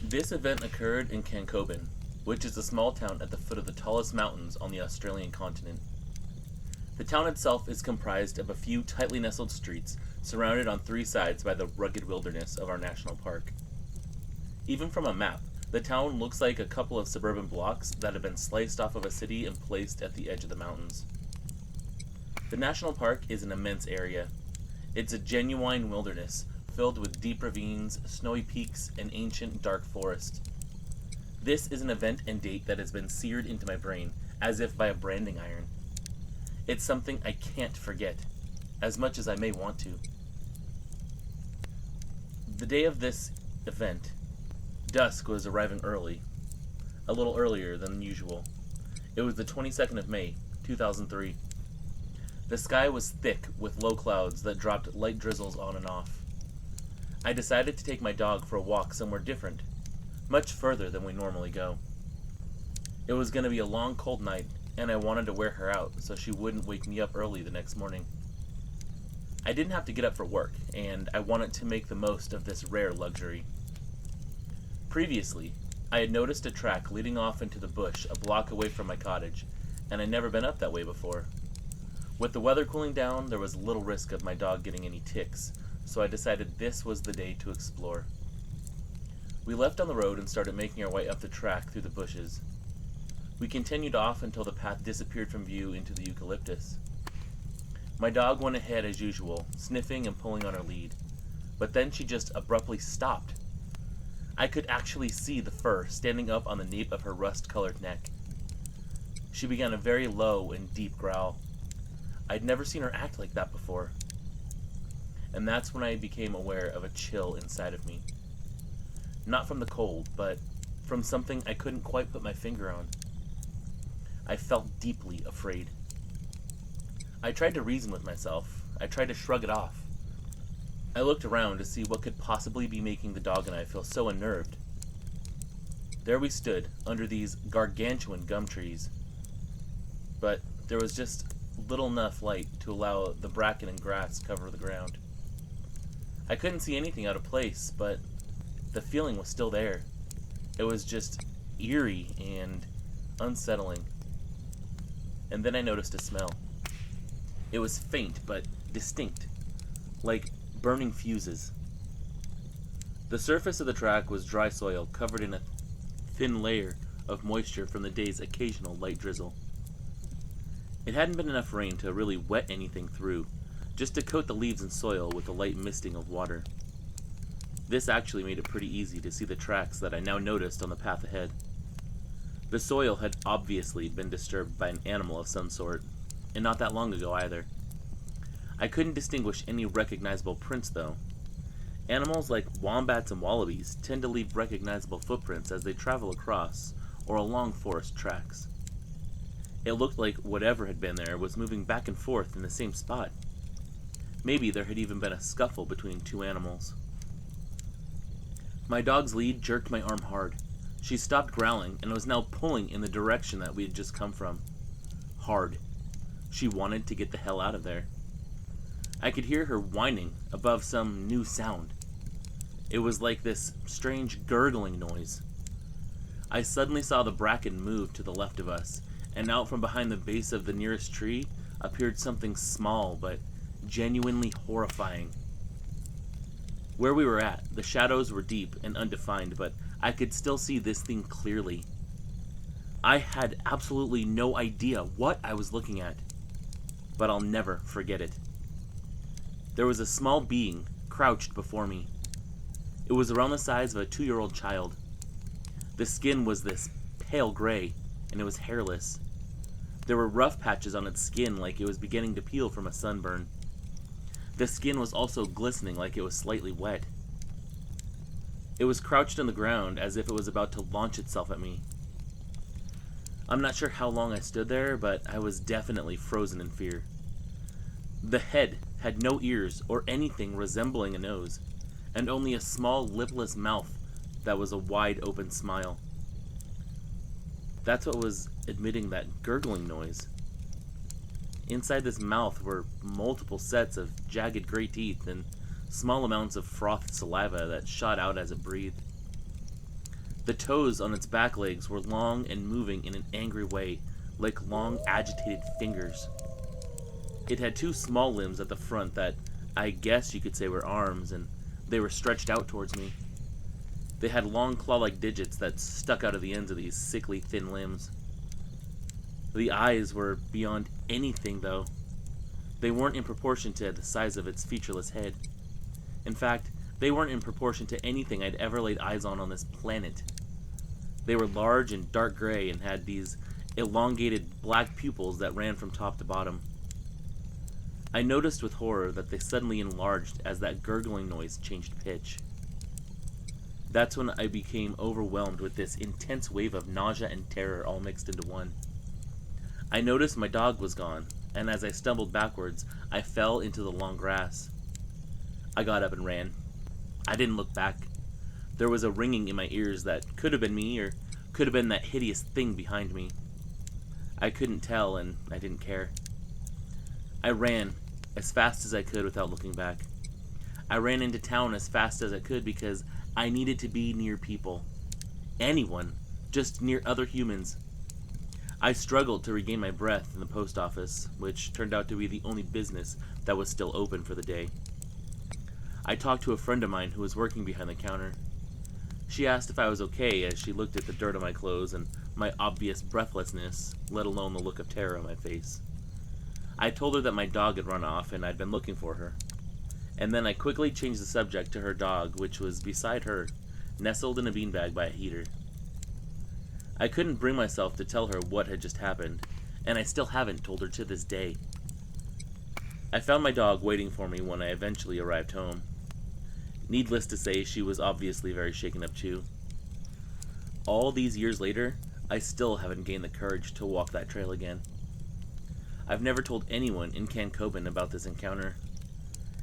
This event occurred in Cancobin, which is a small town at the foot of the tallest mountains on the Australian continent. The town itself is comprised of a few tightly nestled streets surrounded on three sides by the rugged wilderness of our national park. Even from a map, the town looks like a couple of suburban blocks that have been sliced off of a city and placed at the edge of the mountains. The national park is an immense area. It's a genuine wilderness, filled with deep ravines, snowy peaks, and ancient dark forest. This is an event and date that has been seared into my brain, as if by a branding iron. It's something I can't forget, as much as I may want to. The day of this event, dusk was arriving early, a little earlier than usual. It was the 22nd of May, 2003. The sky was thick with low clouds that dropped light drizzles on and off. I decided to take my dog for a walk somewhere different, much further than we normally go. It was going to be a long, cold night, and I wanted to wear her out so she wouldn't wake me up early the next morning. I didn't have to get up for work, and I wanted to make the most of this rare luxury. Previously, I had noticed a track leading off into the bush a block away from my cottage, and I'd never been up that way before. With the weather cooling down, there was little risk of my dog getting any ticks, so I decided this was the day to explore. We left on the road and started making our way up the track through the bushes. We continued off until the path disappeared from view into the eucalyptus. My dog went ahead as usual, sniffing and pulling on her lead, but then she just abruptly stopped. I could actually see the fur standing up on the nape of her rust-colored neck. She began a very low and deep growl. I'd never seen her act like that before. And that's when I became aware of a chill inside of me. Not from the cold, but from something I couldn't quite put my finger on. I felt deeply afraid. I tried to reason with myself. I tried to shrug it off. I looked around to see what could possibly be making the dog and I feel so unnerved. There we stood, under these gargantuan gum trees. But there was just little enough light to allow the bracken and grass to cover the ground. I couldn't see anything out of place, but the feeling was still there. It was just eerie and unsettling. And then I noticed a smell. It was faint but distinct, like burning fuses. The surface of the track was dry soil covered in a thin layer of moisture from the day's occasional light drizzle. It hadn't been enough rain to really wet anything through, just to coat the leaves and soil with a light misting of water. This actually made it pretty easy to see the tracks that I now noticed on the path ahead. The soil had obviously been disturbed by an animal of some sort, and not that long ago either. I couldn't distinguish any recognizable prints though. Animals like wombats and wallabies tend to leave recognizable footprints as they travel across or along forest tracks. It looked like whatever had been there was moving back and forth in the same spot. Maybe there had even been a scuffle between two animals. My dog's lead jerked my arm hard. She stopped growling and was now pulling in the direction that we had just come from. Hard. She wanted to get the hell out of there. I could hear her whining above some new sound. It was like this strange gurgling noise. I suddenly saw the bracken move to the left of us, and out from behind the base of the nearest tree appeared something small but genuinely horrifying. Where we were at, the shadows were deep and undefined, but I could still see this thing clearly. I had absolutely no idea what I was looking at, but I'll never forget it. There was a small being crouched before me. It was around the size of a 2-year-old child. The skin was this pale gray, and it was hairless. There were rough patches on its skin like it was beginning to peel from a sunburn. The skin was also glistening like it was slightly wet. It was crouched on the ground as if it was about to launch itself at me. I'm not sure how long I stood there, but I was definitely frozen in fear. The head had no ears or anything resembling a nose, and only a small lipless mouth that was a wide open smile. That's what was emitting that gurgling noise. Inside this mouth were multiple sets of jagged gray teeth and small amounts of frothed saliva that shot out as it breathed. The toes on its back legs were long and moving in an angry way, like long agitated fingers. It had two small limbs at the front that I guess you could say were arms, and they were stretched out towards me. They had long claw-like digits that stuck out of the ends of these sickly thin limbs. The eyes were beyond anything, though. They weren't in proportion to the size of its featureless head. In fact, they weren't in proportion to anything I'd ever laid eyes on this planet. They were large and dark gray and had these elongated black pupils that ran from top to bottom. I noticed with horror that they suddenly enlarged as that gurgling noise changed pitch. That's when I became overwhelmed with this intense wave of nausea and terror all mixed into one. I noticed my dog was gone, and as I stumbled backwards, I fell into the long grass. I got up and ran. I didn't look back. There was a ringing in my ears that could have been me or could have been that hideous thing behind me. I couldn't tell, and I didn't care. I ran as fast as I could without looking back. I ran into town as fast as I could because I needed to be near people. Anyone, just near other humans. I struggled to regain my breath in the post office, which turned out to be the only business that was still open for the day. I talked to a friend of mine who was working behind the counter. She asked if I was okay as she looked at the dirt on my clothes and my obvious breathlessness, let alone the look of terror on my face. I told her that my dog had run off and I'd been looking for her. And then I quickly changed the subject to her dog, which was beside her, nestled in a beanbag by a heater. I couldn't bring myself to tell her what had just happened, and I still haven't told her to this day. I found my dog waiting for me when I eventually arrived home. Needless to say, she was obviously very shaken up too. All these years later, I still haven't gained the courage to walk that trail again. I've never told anyone in Cancoban about this encounter.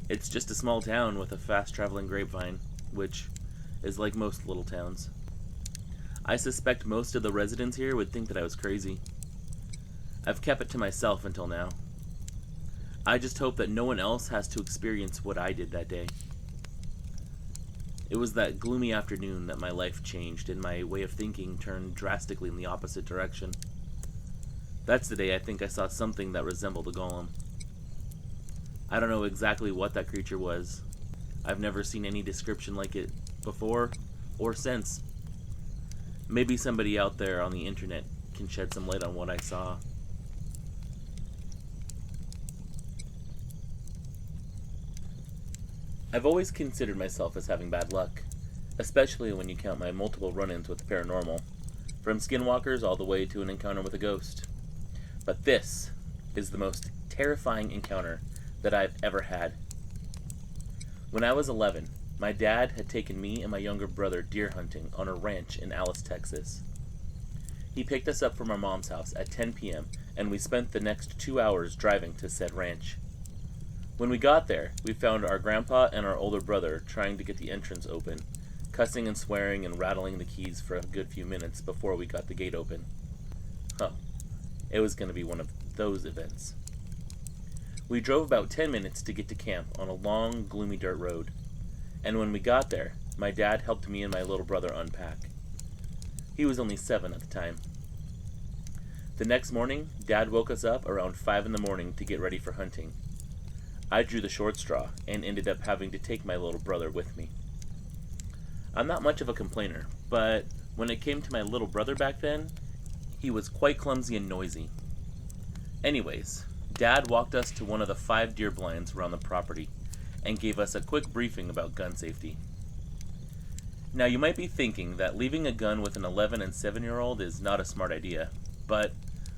It's just a small town with a fast-traveling grapevine, which is like most little towns. I suspect most of the residents here would think that I was crazy. I've kept it to myself until now. I just hope that no one else has to experience what I did that day. It was that gloomy afternoon that my life changed and my way of thinking turned drastically in the opposite direction. That's the day I think I saw something that resembled a golem. I don't know exactly what that creature was. I've never seen any description like it before or since. Maybe somebody out there on the internet can shed some light on what I saw. I've always considered myself as having bad luck, especially when you count my multiple run-ins with the paranormal, from skinwalkers all the way to an encounter with a ghost. But this is the most terrifying encounter that I've ever had. When I was 11, my dad had taken me and my younger brother deer hunting on a ranch in Alice, Texas. He picked us up from our mom's house at 10 p.m., and we spent the next 2 hours driving to said ranch. When we got there, we found our grandpa and our older brother trying to get the entrance open, cussing and swearing and rattling the keys for a good few minutes before we got the gate open. It was going to be one of those events. We drove about 10 minutes to get to camp on a long, gloomy dirt road, and when we got there, my dad helped me and my little brother unpack. He was only 7 at the time. The next morning, Dad woke us up around 5 in the morning to get ready for hunting. I drew the short straw and ended up having to take my little brother with me. I'm not much of a complainer, but when it came to my little brother back then, he was quite clumsy and noisy. Anyways, Dad walked us to one of the 5 deer blinds around the property and gave us a quick briefing about gun safety. Now you might be thinking that leaving a gun with an 11 and 7-year-old is not a smart idea, but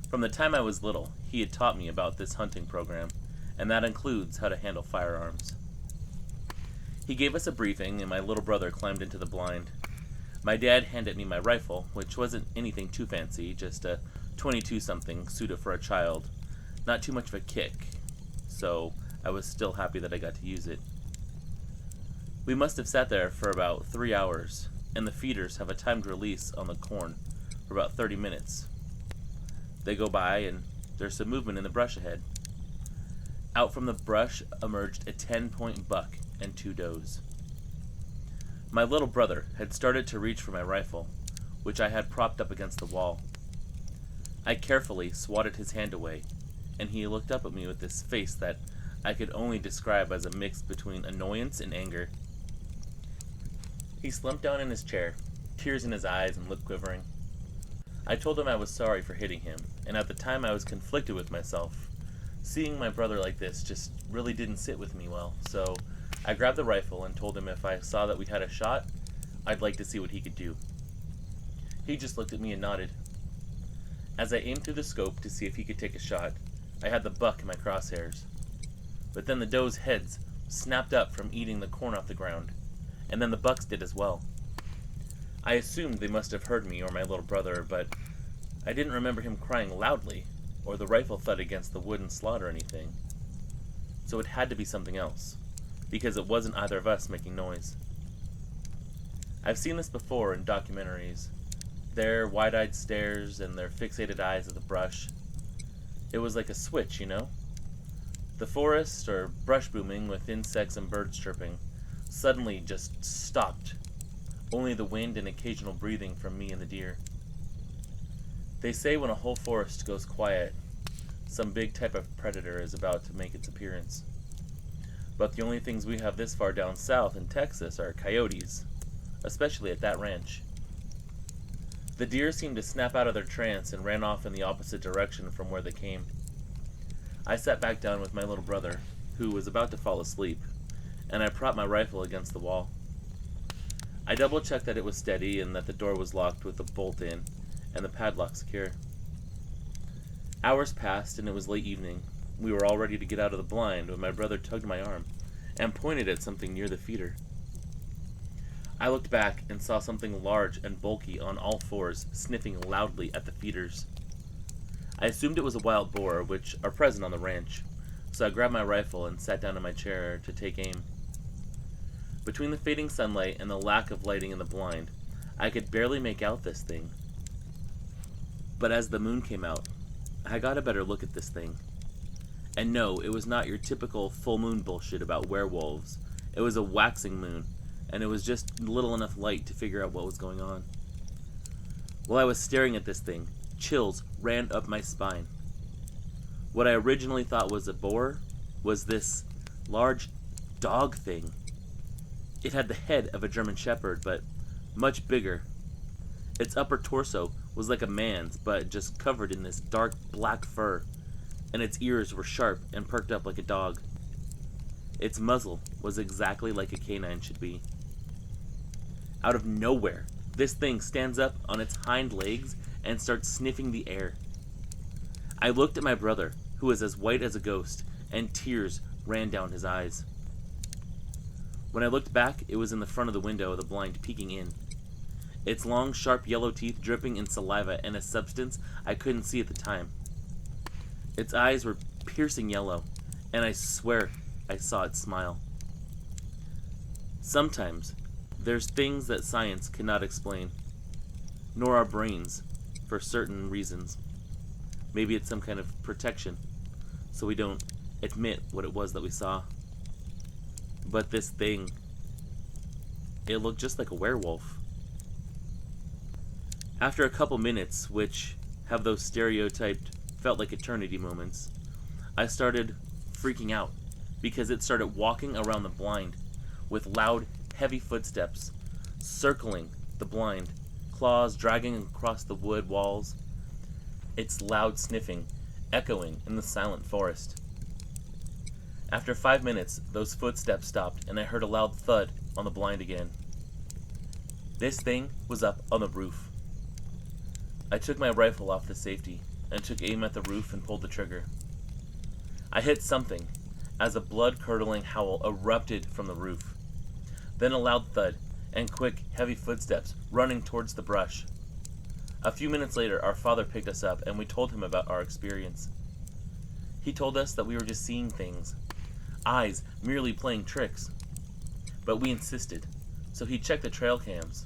from the time I was little, he had taught me about this hunting program, and that includes how to handle firearms. He gave us a briefing, and my little brother climbed into the blind. My dad handed me my rifle, which wasn't anything too fancy, just a .22 something suited for a child. Not too much of a kick, so I was still happy that I got to use it. We must have sat there for about 3 hours, and the feeders have a timed release on the corn for about 30 minutes. They go by, and there's some movement in the brush ahead. Out from the brush emerged a 10-point buck and 2 does. My little brother had started to reach for my rifle, which I had propped up against the wall. I carefully swatted his hand away, and he looked up at me with this face that I could only describe as a mix between annoyance and anger. He slumped down in his chair, tears in his eyes and lip quivering. I told him I was sorry for hitting him, and at the time I was conflicted with myself. Seeing my brother like this just really didn't sit with me well, so I grabbed the rifle and told him if I saw that we had a shot, I'd like to see what he could do. He just looked at me and nodded. As I aimed through the scope to see if he could take a shot, I had the buck in my crosshairs. But then the doe's heads snapped up from eating the corn off the ground, and then the bucks did as well. I assumed they must have heard me or my little brother, but I didn't remember him crying loudly, or the rifle thud against the wooden slot or anything. So it had to be something else, because it wasn't either of us making noise. I've seen this before in documentaries. Their wide-eyed stares and their fixated eyes at the brush. It was like a switch, you know? The forest, or brush booming with insects and birds chirping, suddenly just stopped. Only the wind and occasional breathing from me and the deer. They say when a whole forest goes quiet, some big type of predator is about to make its appearance. But the only things we have this far down south in Texas are coyotes, especially at that ranch. The deer seemed to snap out of their trance and ran off in the opposite direction from where they came. I sat back down with my little brother, who was about to fall asleep, and I propped my rifle against the wall. I double-checked that it was steady and that the door was locked with the bolt in and the padlock secure. Hours passed and it was late evening. We were all ready to get out of the blind when my brother tugged my arm and pointed at something near the feeder. I looked back and saw something large and bulky on all fours sniffing loudly at the feeders. I assumed it was a wild boar, which are present on the ranch, so I grabbed my rifle and sat down in my chair to take aim. Between the fading sunlight and the lack of lighting in the blind, I could barely make out this thing. But as the moon came out, I got a better look at this thing. And no, it was not your typical full moon bullshit about werewolves. It was a waxing moon, and it was just little enough light to figure out what was going on. While I was staring at this thing, chills ran up my spine. What I originally thought was a boar was this large dog thing. It had the head of a German Shepherd, but much bigger. Its upper torso was like a man's, but just covered in this dark black fur, and its ears were sharp and perked up like a dog. Its muzzle was exactly like a canine should be. Out of nowhere, this thing stands up on its hind legs and starts sniffing the air. I looked at my brother, who was as white as a ghost, and tears ran down his eyes. When I looked back, it was in the front of the window of the blind peeking in. Its long, sharp yellow teeth dripping in saliva and a substance I couldn't see at the time. Its eyes were piercing yellow, and I swear I saw it smile. Sometimes, there's things that science cannot explain, nor our brains, for certain reasons. Maybe it's some kind of protection, so we don't admit what it was that we saw. But this thing, it looked just like a werewolf. After a couple minutes, which have those stereotyped, felt like eternity moments, I started freaking out, because it started walking around the blind, with loud, heavy footsteps, circling the blind, claws dragging across the wood walls, its loud sniffing echoing in the silent forest. After 5 minutes, those footsteps stopped, and I heard a loud thud on the blind again. This thing was up on the roof. I took my rifle off the safety, and took aim at the roof and pulled the trigger. I hit something, as a blood-curdling howl erupted from the roof. Then a loud thud, and quick, heavy footsteps running towards the brush. A few minutes later, our father picked us up, and we told him about our experience. He told us that we were just seeing things, eyes merely playing tricks. But we insisted, so he checked the trail cams,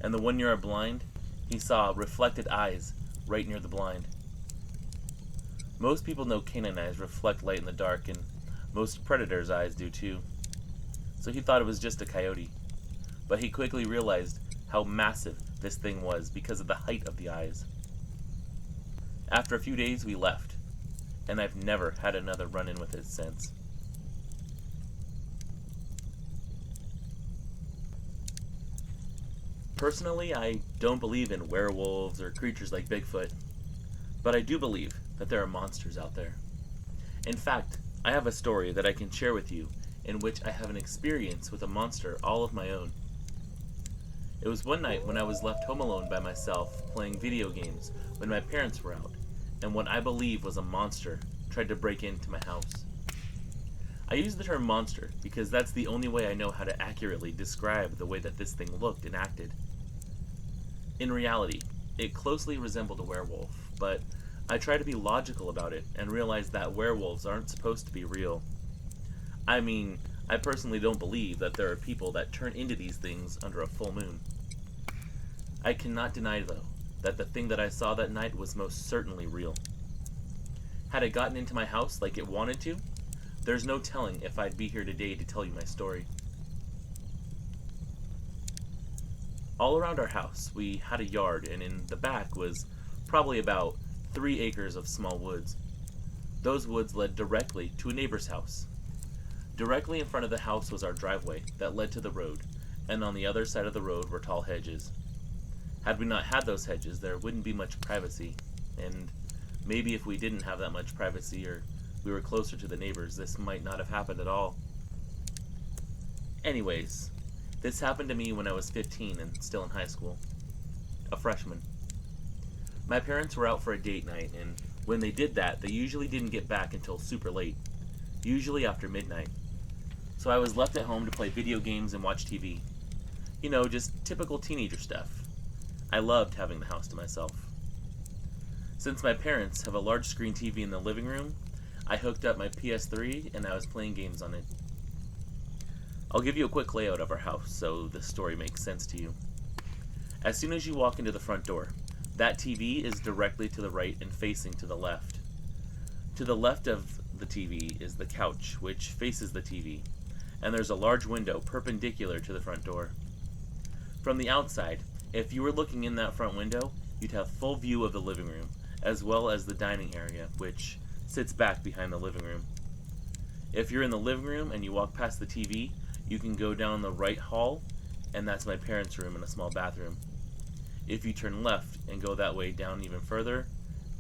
and the one near our blind, he saw reflected eyes right near the blind. Most people know canine eyes reflect light in the dark, and most predators' eyes do too. So he thought it was just a coyote, but he quickly realized how massive this thing was because of the height of the eyes. After a few days, we left, and I've never had another run-in with it since. Personally, I don't believe in werewolves or creatures like Bigfoot, but I do believe that there are monsters out there. In fact, I have a story that I can share with you in which I have an experience with a monster all of my own. It was one night when I was left home alone by myself playing video games when my parents were out, and what I believe was a monster tried to break into my house. I use the term monster because that's the only way I know how to accurately describe the way that this thing looked and acted. In reality, it closely resembled a werewolf, but I try to be logical about it and realize that werewolves aren't supposed to be real. I mean, I personally don't believe that there are people that turn into these things under a full moon. I cannot deny, though, that the thing that I saw that night was most certainly real. Had it gotten into my house like it wanted to, there's no telling if I'd be here today to tell you my story. All around our house, we had a yard, and in the back was probably about 3 acres of small woods. Those woods led directly to a neighbor's house. Directly in front of the house was our driveway that led to the road, and on the other side of the road were tall hedges. Had we not had those hedges, there wouldn't be much privacy, and maybe if we didn't have that much privacy or we were closer to the neighbors, this might not have happened at all. Anyways, this happened to me when I was 15 and still in high school. A freshman. My parents were out for a date night, and when they did that, they usually didn't get back until super late, usually after midnight. So I was left at home to play video games and watch TV. You know, just typical teenager stuff. I loved having the house to myself. Since my parents have a large screen TV in the living room, I hooked up my PS3 and I was playing games on it. I'll give you a quick layout of our house so this story makes sense to you. As soon as you walk into the front door, that TV is directly to the right and facing to the left. To the left of the TV is the couch, which faces the TV, and there's a large window perpendicular to the front door. From the outside, if you were looking in that front window, you'd have full view of the living room, as well as the dining area, which sits back behind the living room. If you're in the living room and you walk past the TV, you can go down the right hall, and that's my parents' room and a small bathroom. If you turn left and go that way down even further,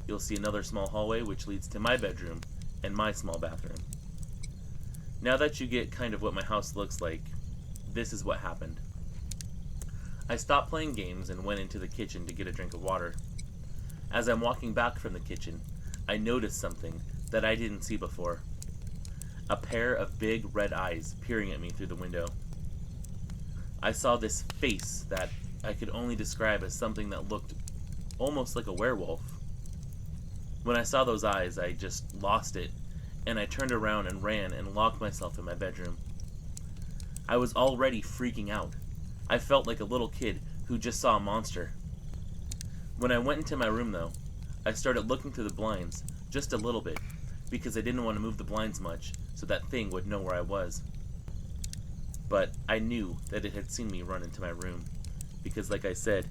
you'll see another small hallway which leads to my bedroom and my small bathroom. Now that you get kind of what my house looks like, this is what happened. I stopped playing games and went into the kitchen to get a drink of water. As I'm walking back from the kitchen, I noticed something that I didn't see before. A pair of big red eyes peering at me through the window. I saw this face that I could only describe as something that looked almost like a werewolf. When I saw those eyes, I just lost it, and I turned around and ran and locked myself in my bedroom. I was already freaking out. I felt like a little kid who just saw a monster. When I went into my room, though, I started looking through the blinds, just a little bit, because I didn't want to move the blinds much so that thing would know where I was. But I knew that it had seen me run into my room, because like I said,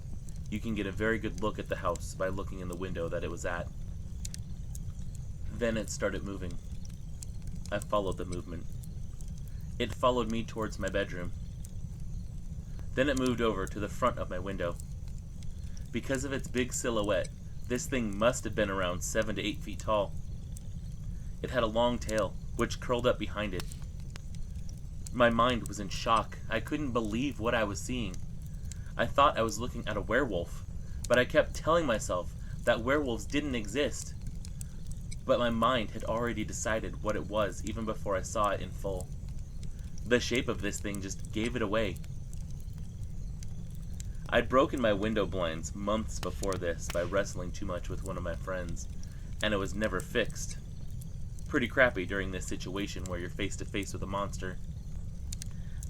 you can get a very good look at the house by looking in the window that it was at. Then it started moving. I followed the movement. It followed me towards my bedroom. Then it moved over to the front of my window. Because of its big silhouette, this thing must have been around 7 to 8 feet tall. It had a long tail, which curled up behind it. My mind was in shock. I couldn't believe what I was seeing. I thought I was looking at a werewolf, but I kept telling myself that werewolves didn't exist. But my mind had already decided what it was even before I saw it in full. The shape of this thing just gave it away. I'd broken my window blinds months before this by wrestling too much with one of my friends, and it was never fixed. Pretty crappy during this situation where you're face to face with a monster.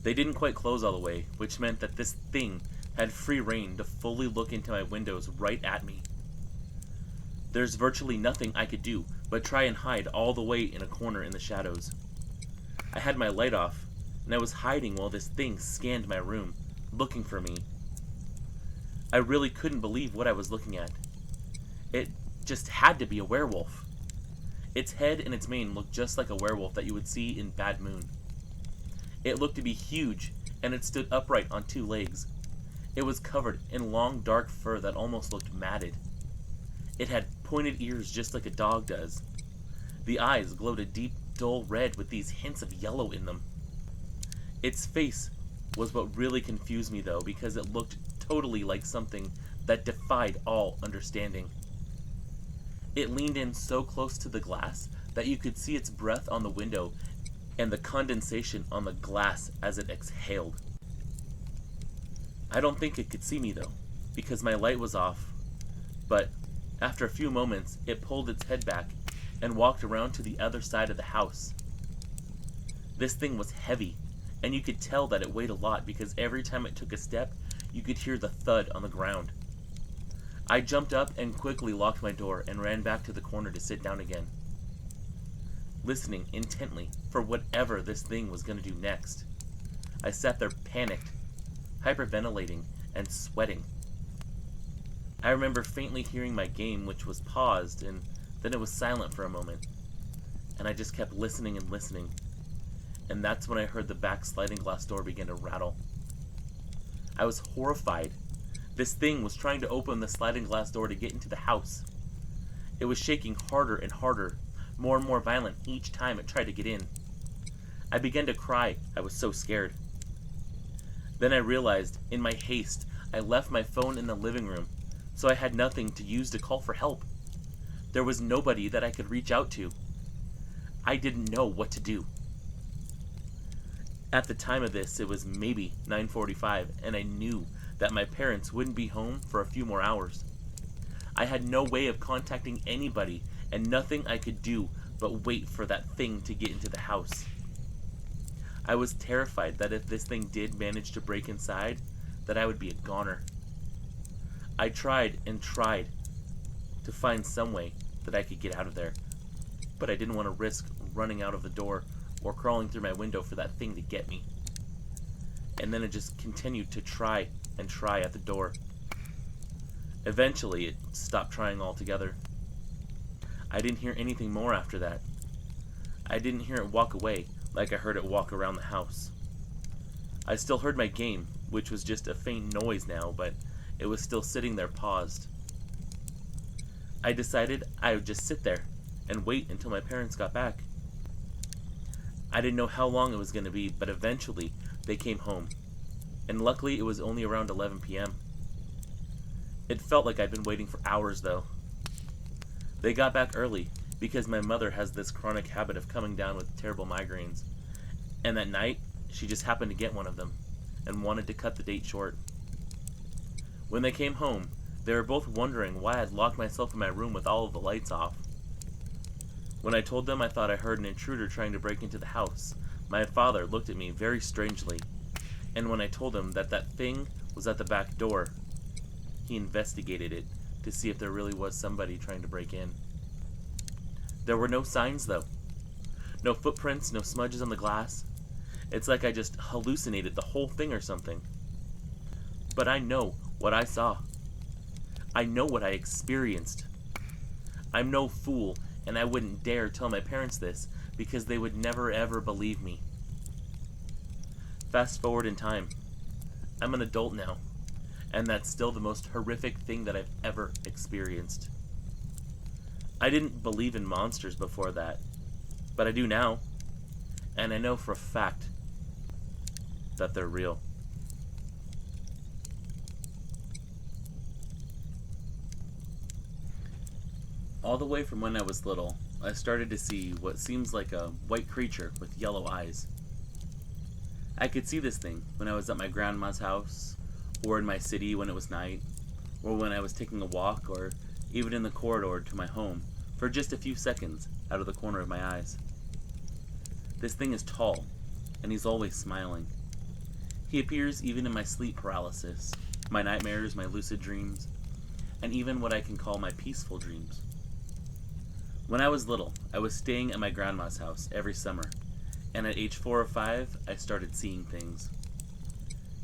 They didn't quite close all the way, which meant that this thing had free rein to fully look into my windows right at me. There's virtually nothing I could do but try and hide all the way in a corner in the shadows. I had my light off, and I was hiding while this thing scanned my room, looking for me. I really couldn't believe what I was looking at. It just had to be a werewolf. Its head and its mane looked just like a werewolf that you would see in Bad Moon. It looked to be huge, and it stood upright on two legs. It was covered in long dark fur that almost looked matted. It had pointed ears just like a dog does. The eyes glowed a deep, dull red with these hints of yellow in them. Its face was what really confused me though, because it looked totally like something that defied all understanding. It leaned in so close to the glass that you could see its breath on the window and the condensation on the glass as it exhaled. I don't think it could see me though, because my light was off, but after a few moments it pulled its head back and walked around to the other side of the house. This thing was heavy, and you could tell that it weighed a lot because every time it took a step, you could hear the thud on the ground. I jumped up and quickly locked my door and ran back to the corner to sit down again, listening intently for whatever this thing was going to do next. I sat there panicked, hyperventilating, and sweating. I remember faintly hearing my game, which was paused, and then it was silent for a moment, and I just kept listening and listening, and that's when I heard the back sliding glass door begin to rattle. I was horrified. This thing was trying to open the sliding glass door to get into the house. It was shaking harder and harder, more and more violent each time it tried to get in. I began to cry. I was so scared. Then I realized, in my haste, I left my phone in the living room, so I had nothing to use to call for help. There was nobody that I could reach out to. I didn't know what to do. At the time of this, it was maybe 9:45, and I knew that my parents wouldn't be home for a few more hours. I had no way of contacting anybody, and nothing I could do but wait for that thing to get into the house. I was terrified that if this thing did manage to break inside, that I would be a goner. I tried and tried to find some way that I could get out of there, but I didn't want to risk running out of the door or crawling through my window for that thing to get me. And then I just continued to try and try at the door. Eventually, it stopped trying altogether. I didn't hear anything more after that. I didn't hear it walk away like I heard it walk around the house. I still heard my game, which was just a faint noise now, but it was still sitting there paused. I decided I would just sit there and wait until my parents got back. I didn't know how long it was going to be, but eventually they came home, and luckily it was only around 11 p.m. It felt like I'd been waiting for hours though. They got back early because my mother has this chronic habit of coming down with terrible migraines, and that night she just happened to get one of them and wanted to cut the date short. When they came home, they were both wondering why I'd locked myself in my room with all of the lights off. When I told them I thought I heard an intruder trying to break into the house, my father looked at me very strangely, and when I told him that that thing was at the back door, he investigated it to see if there really was somebody trying to break in. There were no signs though. No footprints, no smudges on the glass. It's like I just hallucinated the whole thing or something. But I know what I saw. I know what I experienced. I'm no fool, and I wouldn't dare tell my parents this because they would never ever believe me. Fast forward in time. I'm an adult now, and that's still the most horrific thing that I've ever experienced. I didn't believe in monsters before that, but I do now, and I know for a fact that they're real. All the way from when I was little, I started to see what seems like a white creature with yellow eyes. I could see this thing when I was at my grandma's house, or in my city when it was night, or when I was taking a walk, or even in the corridor to my home, for just a few seconds out of the corner of my eyes. This thing is tall, and he's always smiling. He appears even in my sleep paralysis, my nightmares, my lucid dreams, and even what I can call my peaceful dreams. When I was little, I was staying at my grandma's house every summer, and at age 4 or 5, I started seeing things.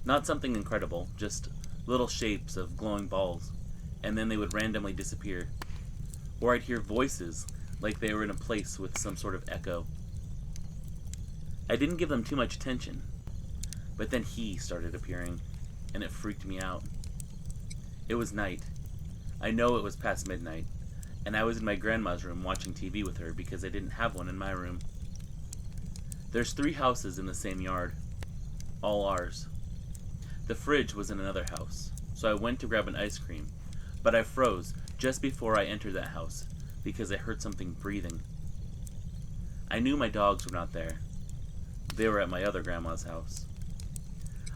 Not something incredible, just little shapes of glowing balls, and then they would randomly disappear. Or I'd hear voices, like they were in a place with some sort of echo. I didn't give them too much attention, but then he started appearing, and it freaked me out. It was night. I know it was past midnight, and I was in my grandma's room watching TV with her because I didn't have one in my room. There's 3 houses in the same yard, all ours. The fridge was in another house, so I went to grab an ice cream, but I froze just before I entered that house because I heard something breathing. I knew my dogs were not there. They were at my other grandma's house.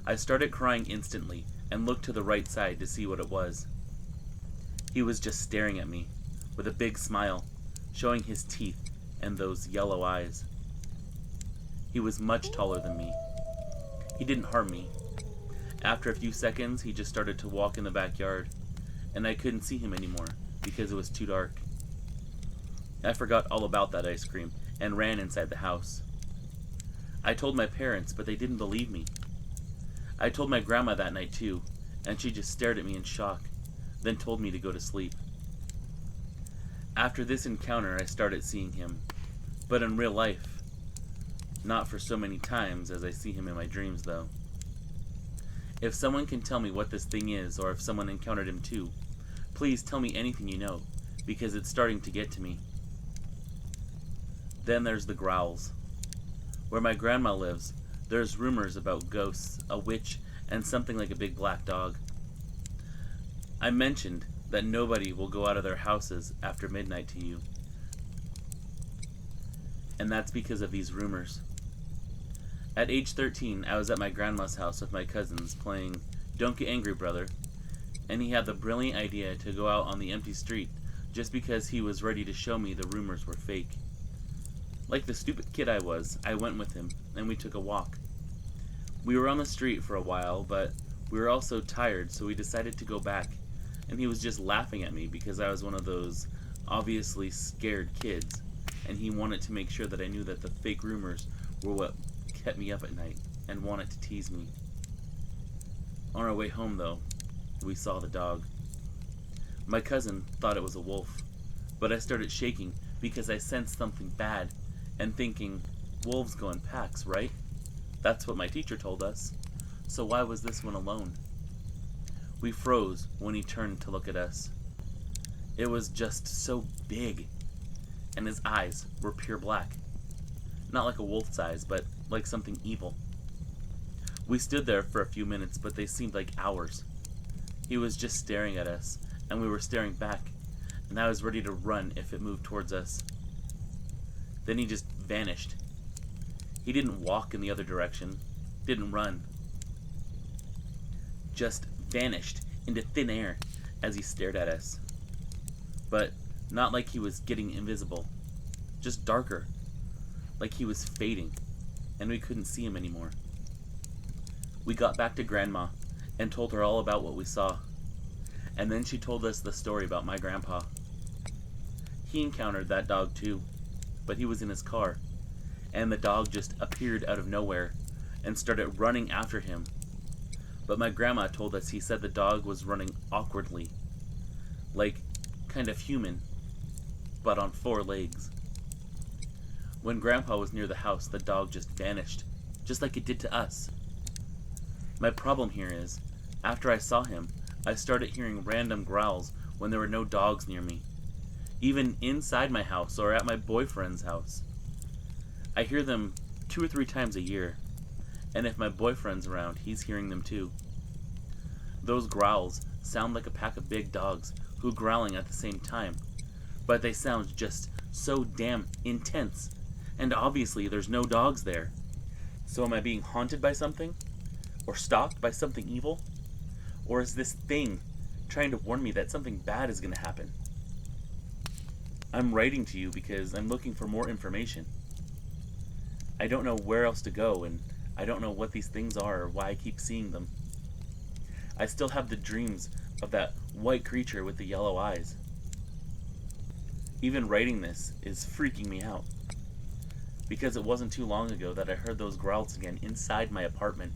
I started crying instantly and looked to the right side to see what it was. He was just staring at me with a big smile, showing his teeth and those yellow eyes. He was much taller than me. He didn't harm me. After a few seconds, he just started to walk in the backyard, and I couldn't see him anymore because it was too dark. I forgot all about that ice cream and ran inside the house. I told my parents, but they didn't believe me. I told my grandma that night too, and she just stared at me in shock, then told me to go to sleep. After this encounter, I started seeing him, but in real life. Not for so many times as I see him in my dreams, though. If someone can tell me what this thing is, or if someone encountered him too, please tell me anything you know, because it's starting to get to me. Then there's the growls. Where my grandma lives, there's rumors about ghosts, a witch, and something like a big black dog. I mentioned that nobody will go out of their houses after midnight to you. And that's because of these rumors. At age 13, I was at my grandma's house with my cousins playing Don't Get Angry, Brother, and he had the brilliant idea to go out on the empty street just because he was ready to show me the rumors were fake. Like the stupid kid I was, I went with him, and we took a walk. We were on the street for a while, but we were all so tired, so we decided to go back, and he was just laughing at me because I was one of those obviously scared kids, and he wanted to make sure that I knew that the fake rumors were what kept me up at night and wanted to tease me. On our way home, though, we saw the dog. My cousin thought it was a wolf, but I started shaking because I sensed something bad and thinking, wolves go in packs, right? That's what my teacher told us. So why was this one alone? We froze when he turned to look at us. It was just so big, and his eyes were pure black. Not like a wolf's eyes, but like something evil. We stood there for a few minutes, but they seemed like hours. He was just staring at us, and we were staring back, and I was ready to run if it moved towards us. Then he just vanished. He didn't walk in the other direction, didn't run. Just vanished into thin air as he stared at us. But not like he was getting invisible, just darker, like he was fading, and we couldn't see him anymore. We got back to Grandma and told her all about what we saw, and then she told us the story about my grandpa. He encountered that dog too, but he was in his car, and the dog just appeared out of nowhere and started running after him. But my grandma told us he said the dog was running awkwardly, like kind of human, but on 4 legs. When Grandpa was near the house, the dog just vanished, just like it did to us. My problem here is, after I saw him, I started hearing random growls when there were no dogs near me, even inside my house or at my boyfriend's house. I hear them 2 or 3 times a year, and if my boyfriend's around, he's hearing them too. Those growls sound like a pack of big dogs who growling at the same time, but they sound just so damn intense, and obviously there's no dogs there. So am I being haunted by something? Or stalked by something evil? Or is this thing trying to warn me that something bad is going to happen? I'm writing to you because I'm looking for more information. I don't know where else to go, and I don't know what these things are or why I keep seeing them. I still have the dreams of that white creature with the yellow eyes. Even writing this is freaking me out, because it wasn't too long ago that I heard those growls again inside my apartment.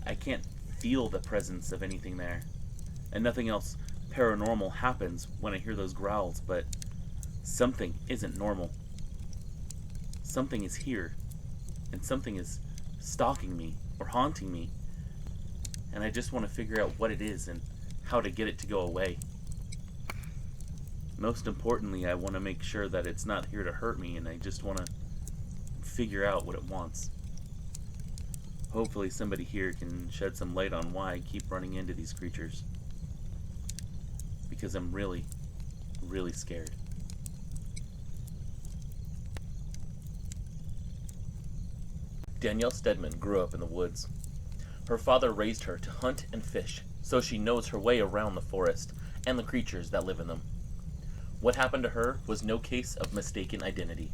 I can't feel the presence of anything there. And nothing else paranormal happens when I hear those growls, but something isn't normal. Something is here, and something is stalking me or haunting me, and I just want to figure out what it is and how to get it to go away. Most importantly, I want to make sure that it's not here to hurt me, and I just want to figure out what it wants. Hopefully somebody here can shed some light on why I keep running into these creatures. Because I'm really, really scared. Danielle Stedman grew up in the woods. Her father raised her to hunt and fish, so she knows her way around the forest and the creatures that live in them. What happened to her was no case of mistaken identity.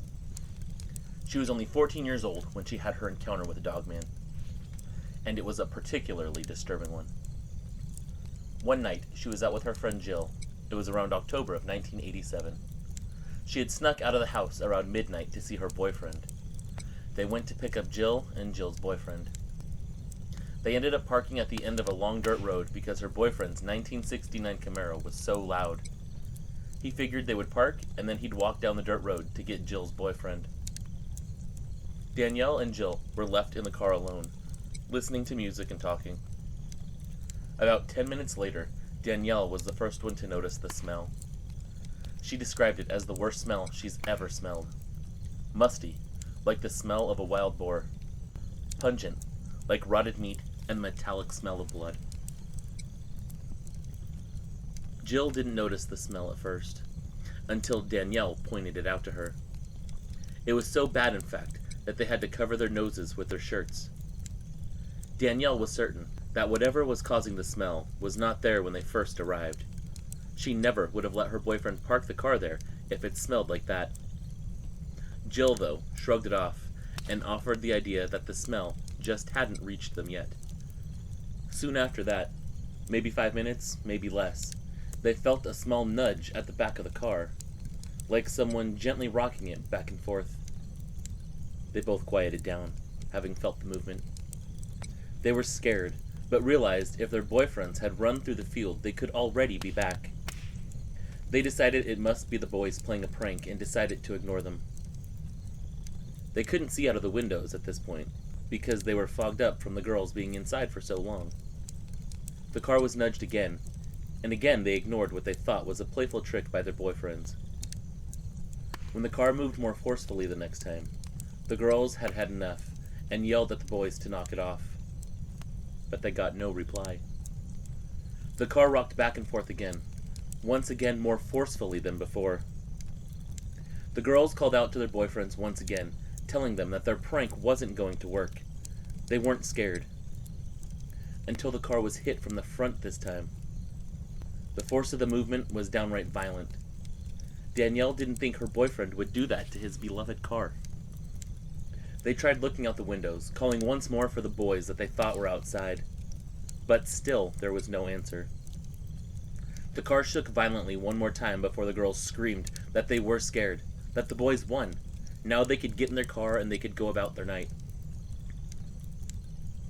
She was only 14 years old when she had her encounter with a Dogman, and it was a particularly disturbing one. One night, she was out with her friend Jill. It was around October of 1987. She had snuck out of the house around midnight to see her boyfriend. They went to pick up Jill and Jill's boyfriend. They ended up parking at the end of a long dirt road because her boyfriend's 1969 Camaro was so loud. He figured they would park, and then he'd walk down the dirt road to get Jill's boyfriend. Danielle and Jill were left in the car alone, listening to music and talking. About 10 minutes later, Danielle was the first one to notice the smell. She described it as the worst smell she's ever smelled. Musty, like the smell of a wild boar. Pungent, like rotted meat and the metallic smell of blood. Jill didn't notice the smell at first, until Danielle pointed it out to her. It was so bad, in fact, that they had to cover their noses with their shirts. Danielle was certain that whatever was causing the smell was not there when they first arrived. She never would have let her boyfriend park the car there if it smelled like that. Jill, though, shrugged it off and offered the idea that the smell just hadn't reached them yet. Soon after that, maybe 5 minutes, maybe less, they felt a small nudge at the back of the car, like someone gently rocking it back and forth. They both quieted down, having felt the movement. They were scared, but realized if their boyfriends had run through the field, they could already be back. They decided it must be the boys playing a prank and decided to ignore them. They couldn't see out of the windows at this point, because they were fogged up from the girls being inside for so long. The car was nudged again, and again they ignored what they thought was a playful trick by their boyfriends. When the car moved more forcefully the next time, the girls had had enough and yelled at the boys to knock it off. But they got no reply. The car rocked back and forth again, once again more forcefully than before. The girls called out to their boyfriends once again, telling them that their prank wasn't going to work. They weren't scared. Until the car was hit from the front this time. The force of the movement was downright violent. Danielle didn't think her boyfriend would do that to his beloved car. They tried looking out the windows, calling once more for the boys that they thought were outside. But still, there was no answer. The car shook violently one more time before the girls screamed that they were scared, that the boys won. Now they could get in their car and they could go about their night.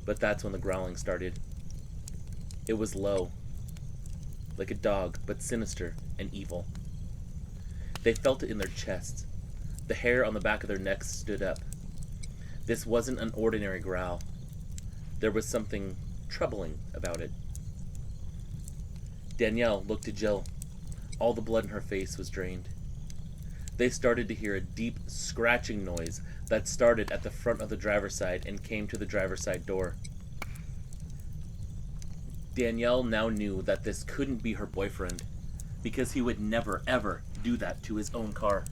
But that's when the growling started. It was low, like a dog, but sinister and evil. They felt it in their chests. The hair on the back of their necks stood up. This wasn't an ordinary growl. There was something troubling about it. Danielle looked at Jill. All the blood in her face was drained. They started to hear a deep scratching noise that started at the front of the driver's side and came to the driver's side door. Danielle now knew that this couldn't be her boyfriend, because he would never, ever do that to his own car.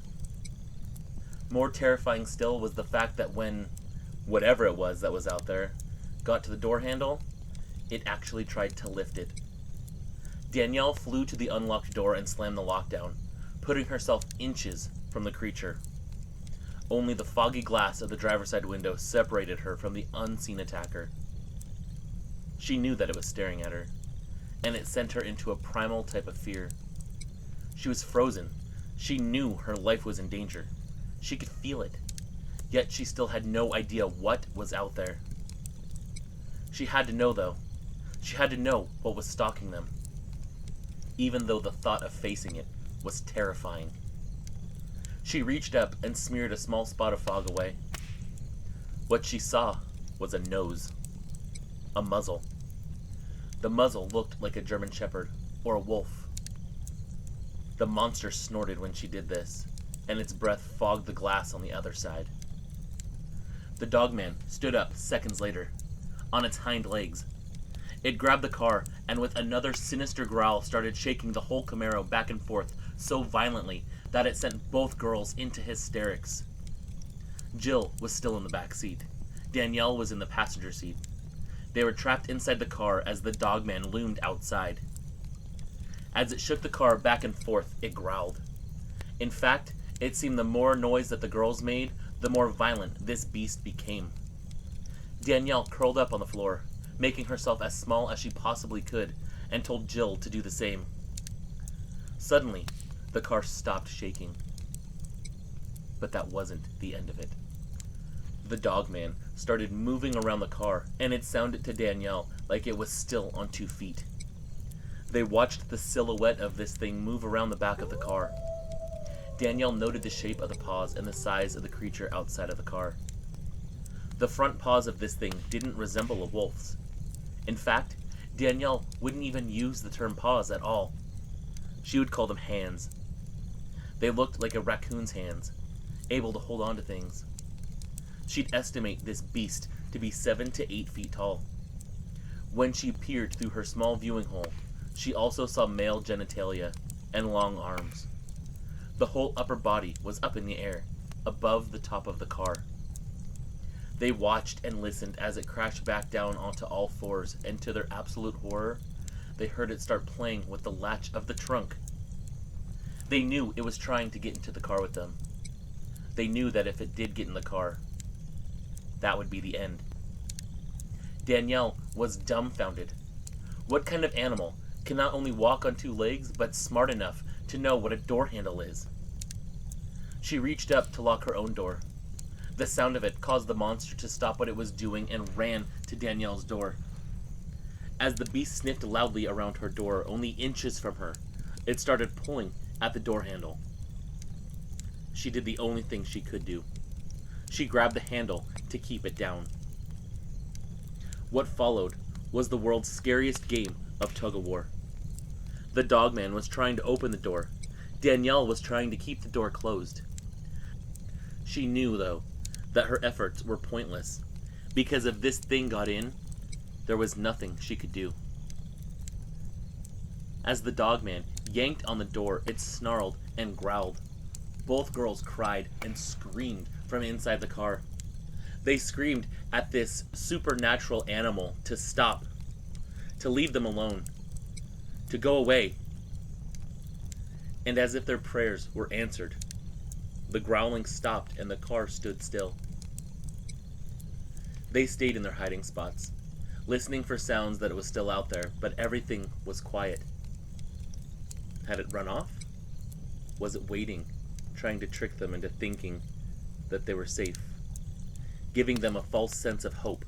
More terrifying still was the fact that when whatever it was that was out there got to the door handle, it actually tried to lift it. Danielle flew to the unlocked door and slammed the lockdown, putting herself inches from the creature. Only the foggy glass of the driver's side window separated her from the unseen attacker. She knew that it was staring at her, and it sent her into a primal type of fear. She was frozen. She knew her life was in danger. She could feel it, yet she still had no idea what was out there. She had to know, though. She had to know what was stalking them, even though the thought of facing it was terrifying. She reached up and smeared a small spot of fog away. What she saw was a nose. A muzzle. The muzzle looked like a German shepherd or a wolf. The monster snorted when she did this, and its breath fogged the glass on the other side. The Dogman stood up seconds later, on its hind legs. It grabbed the car, and with another sinister growl started shaking the whole Camaro back and forth so violently that it sent both girls into hysterics. Jill was still in the back seat. Danielle was in the passenger seat. They were trapped inside the car as the Dogman loomed outside. As it shook the car back and forth, it growled. In fact, it seemed the more noise that the girls made, the more violent this beast became. Danielle curled up on the floor, making herself as small as she possibly could, and told Jill to do the same. Suddenly, the car stopped shaking. But that wasn't the end of it. The Dogman started moving around the car, and it sounded to Danielle like it was still on 2 feet. They watched the silhouette of this thing move around the back of the car. Danielle noted the shape of the paws and the size of the creature outside of the car. The front paws of this thing didn't resemble a wolf's. In fact, Danielle wouldn't even use the term paws at all. She would call them hands. They looked like a raccoon's hands, able to hold on to things. She'd estimate this beast to be 7 to 8 feet tall. When she peered through her small viewing hole, she also saw male genitalia and long arms. The whole upper body was up in the air, above the top of the car. They watched and listened as it crashed back down onto all fours, and to their absolute horror, they heard it start playing with the latch of the trunk. They knew it was trying to get into the car with them. They knew that if it did get in the car, that would be the end. Danielle was dumbfounded. What kind of animal can not only walk on 2 legs, but smart enough to know what a door handle is? She reached up to lock her own door. The sound of it caused the monster to stop what it was doing and ran to Danielle's door. As the beast sniffed loudly around her door, only inches from her, it started pulling at the door handle. She did the only thing she could do. She grabbed the handle to keep it down. What followed was the world's scariest game of tug-of-war. The Dogman was trying to open the door. Danielle was trying to keep the door closed. She knew, though, that her efforts were pointless, because if this thing got in, there was nothing she could do. As the Dogman yanked on the door, it snarled and growled. Both girls cried and screamed from inside the car. They screamed at this supernatural animal to stop, to leave them alone, to go away. And as if their prayers were answered, the growling stopped and the car stood still. They stayed in their hiding spots, listening for sounds that it was still out there, but everything was quiet. Had it run off? Was it waiting, trying to trick them into thinking that they were safe, giving them a false sense of hope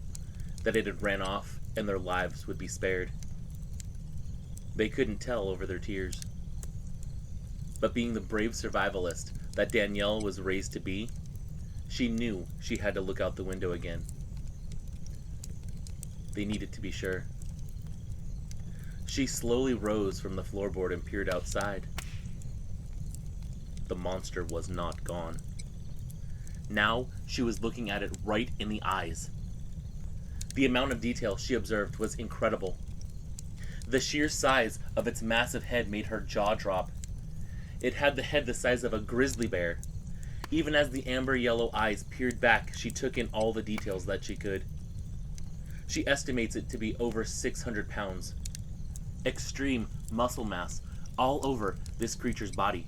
that it had ran off and their lives would be spared? They couldn't tell over their tears. But being the brave survivalist that Danielle was raised to be, she knew she had to look out the window again. They needed to be sure. She slowly rose from the floorboard and peered outside. The monster was not gone. Now she was looking at it right in the eyes. The amount of detail she observed was incredible. The sheer size of its massive head made her jaw drop. It had the head the size of a grizzly bear. Even as the amber yellow eyes peered back, she took in all the details that she could. She estimates it to be over 600 pounds. Extreme muscle mass all over this creature's body.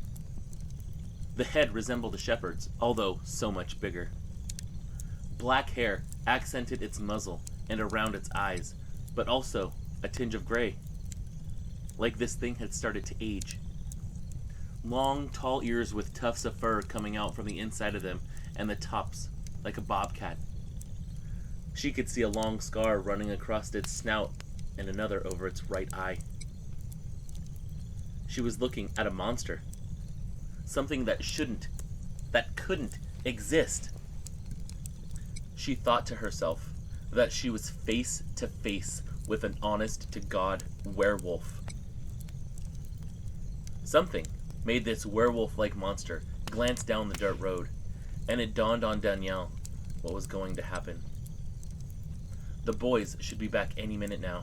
The head resembled a shepherd's, although so much bigger. Black hair accented its muzzle and around its eyes, but also a tinge of gray, like this thing had started to age. Long, tall ears with tufts of fur coming out from the inside of them, and the tops like a bobcat. She could see a long scar running across its snout, and another over its right eye. She was looking at a monster. Something that couldn't exist. She thought to herself that she was face to face with an honest-to-God werewolf. Something made this werewolf-like monster glance down the dirt road, and it dawned on Danielle what was going to happen. The boys should be back any minute now,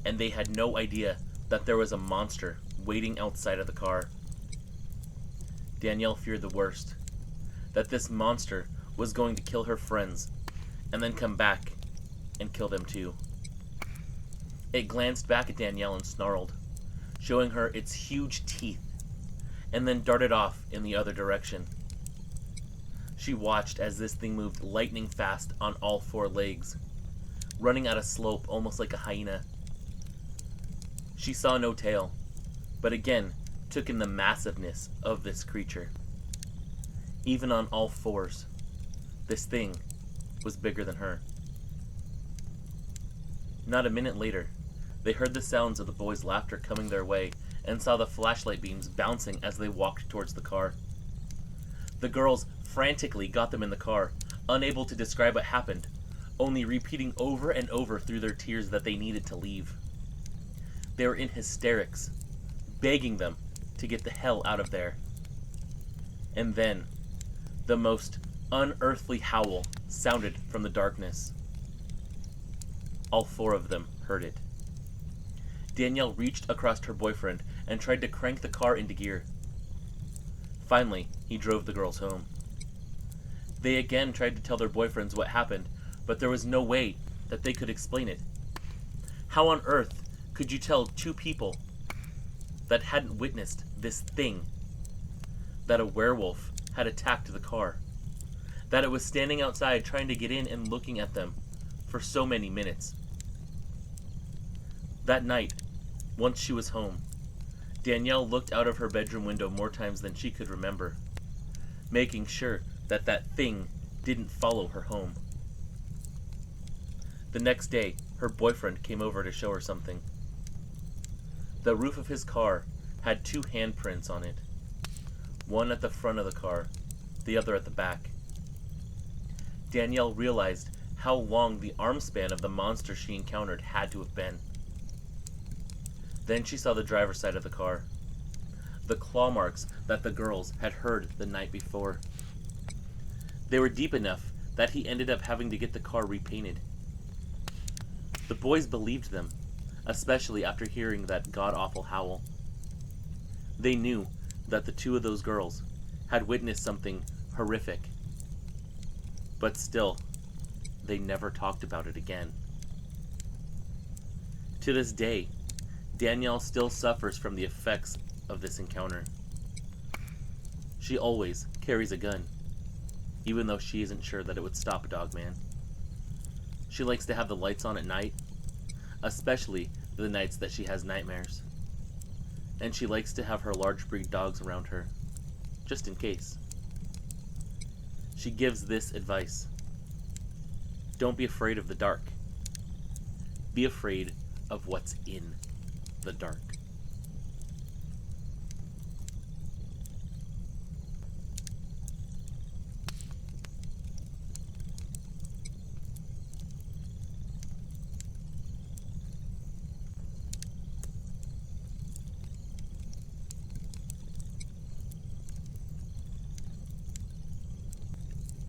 and they had no idea that there was a monster waiting outside of the car. Danielle feared the worst, that this monster was going to kill her friends, and then come back and kill them too. It glanced back at Danielle and snarled, showing her its huge teeth, and then darted off in the other direction. She watched as this thing moved lightning fast on all four legs, running at a slope almost like a hyena. She saw no tail, but again took in the massiveness of this creature. Even on all fours, this thing was bigger than her. Not a minute later, they heard the sounds of the boys' laughter coming their way and saw the flashlight beams bouncing as they walked towards the car. The girls frantically got them in the car, unable to describe what happened, only repeating over and over through their tears that they needed to leave. They were in hysterics, begging them to get the hell out of there. And then, the most unearthly howl sounded from the darkness. All four of them heard it. Danielle reached across her boyfriend and tried to crank the car into gear. Finally, he drove the girls home. They again tried to tell their boyfriends what happened, but there was no way that they could explain it. How on earth could you tell two people that hadn't witnessed this thing, that a werewolf had attacked the car, that it was standing outside trying to get in and looking at them for so many minutes? That night, once she was home, Danielle looked out of her bedroom window more times than she could remember, making sure that that thing didn't follow her home. The next day, her boyfriend came over to show her something. The roof of his car had two handprints on it, one at the front of the car, the other at the back. Danielle realized how long the arm span of the monster she encountered had to have been. Then she saw the driver's side of the car, the claw marks that the girls had heard the night before. They were deep enough that he ended up having to get the car repainted. The boys believed them, especially after hearing that god-awful howl. They knew that the two of those girls had witnessed something horrific, but still, they never talked about it again. To this day, Danielle still suffers from the effects of this encounter. She always carries a gun, even though she isn't sure that it would stop Dogman. She likes to have the lights on at night, especially the nights that she has nightmares. And she likes to have her large breed dogs around her, just in case. She gives this advice: don't be afraid of the dark. Be afraid of what's in the dark.